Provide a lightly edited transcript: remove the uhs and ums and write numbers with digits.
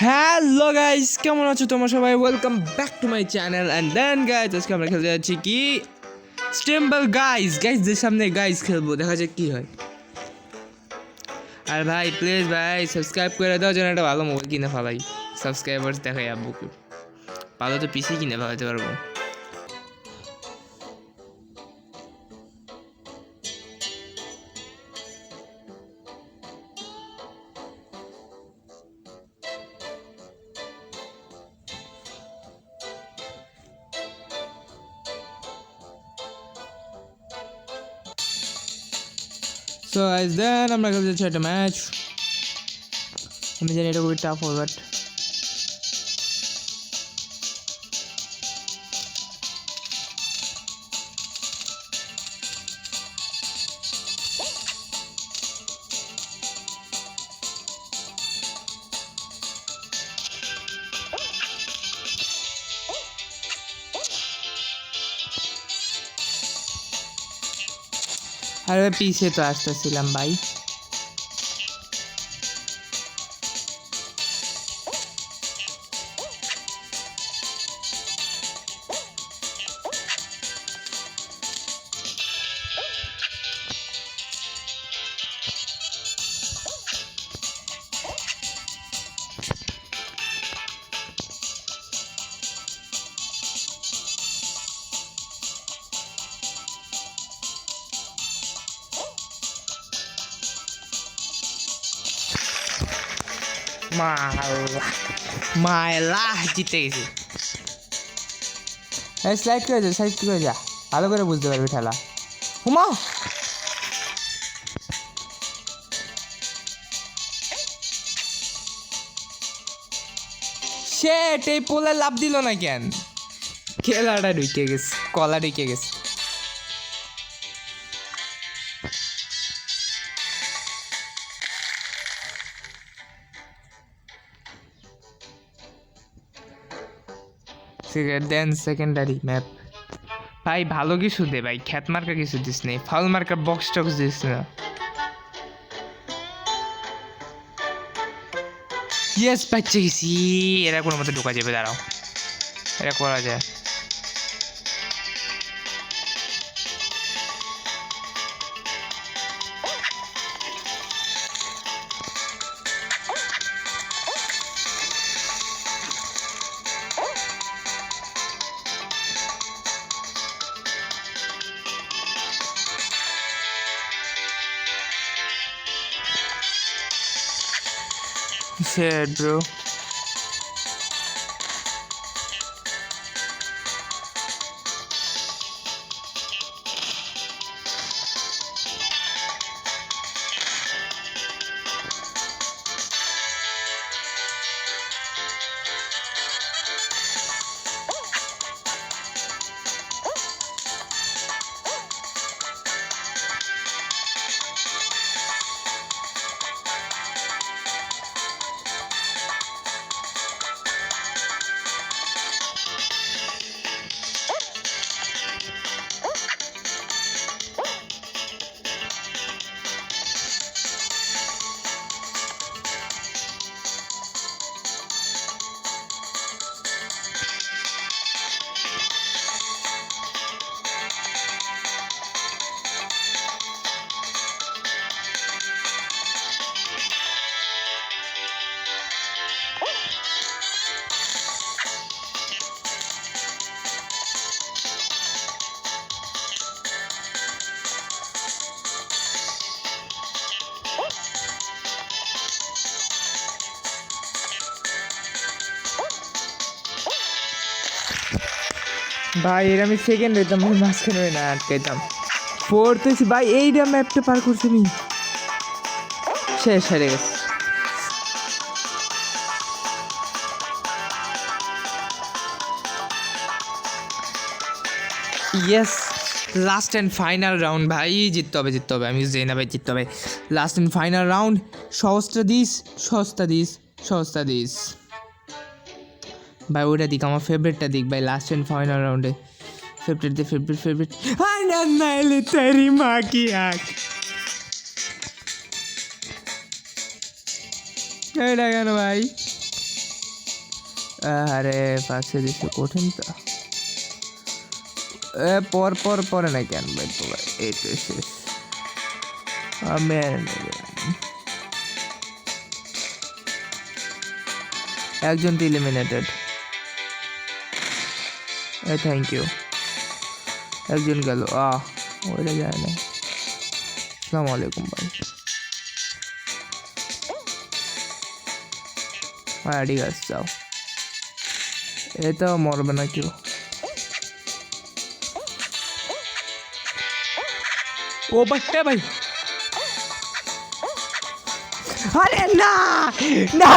Hello guys, কেমন আছো তোমরা সবাই? Welcome back to my channel. And then guys, আজকে আমরা খেলতে যাচ্ছি কি স্টেম্বল গাইসদের সামনে গাইস খেলবো, দেখা যাক কি হয়। আর ভাই প্লিজ ভাই সাবস্ক্রাইব করে দাও যেন একটা ভালো মোবাইল কিনে ফেলাই। সাবস্ক্রাইবার্স দেখাই আব্বুকে, ভালো তো পিসি কিনে ফেলাতে পারবো। সো গাইস দেন আমরা খেলতে যাচ্ছি একটা ম্যাচ। আমি জানি এটা খুবই টাফ হবে, বাট আরে পিছিয়ে তো আসতেছিলাম ভাই। মায়লা জিতে গেছি। স্লাইড করে যা, সাইড করে যা, ভালো করে বুঝতে পারবি ঠেলা। হুমা শেট, এই পোলে লাভ দিল না কেন? খেলাটা ঢুকে গেছে, কলা ঢুকে গেছে। দেন সেকেন্ডারি ম্যাপ ভাই, ভালো কিছু দে ভাই, খ্যাত মার্কা কিছু দিস নেই, ফাউল মার্কা বক্স টক্স দিস না। ইয়েস পাচ্ছে গেছি। এরা কোনো মতো ঢোকা যাবে, দাঁড়াও, এটা করা যায়। Shit, bro. ভাই এর আমি সেকেন্ড হইতাম, আমি মাঝখানে না আটকাইতাম। ফোর্থ হয়েছি ভাই, এইটা ম্যাপটা পার করছি আমি, শেষ হেরে গেছে। Yes, last and final round ভাই, জিততে হবে জিততে হবে, আমি জানি না ভাই জিততে হবে। লাস্ট অ্যান্ড ফাইনাল রাউন্ড, সহজটা দিস, সস্তা দিস, সস্তা দিস ভাই, ওটা দিক, আমার ফেভারিটটা দিক ভাই, লাস্ট অ্যান্ড ফাইনাল রাউন্ডে ফেভারিট দে, ফেভারিট ফেভারিট। নাইলে তেরি মা কি আঁখ, এটা কেন ভাই? আরে পাশে দিছে কঠিন তো পরে না কেন ভাই তোরা এই তো শেষ আমি আর নেব না। একজন তো এলিমিনেটেড থ্যাংক ইউ একজন গেল ওইটা যায় না আসসালামু আলাইকুম ভাই ঠিক আছে যাও এটা মরবে না কেউ ও ভাই ভাই আরে না না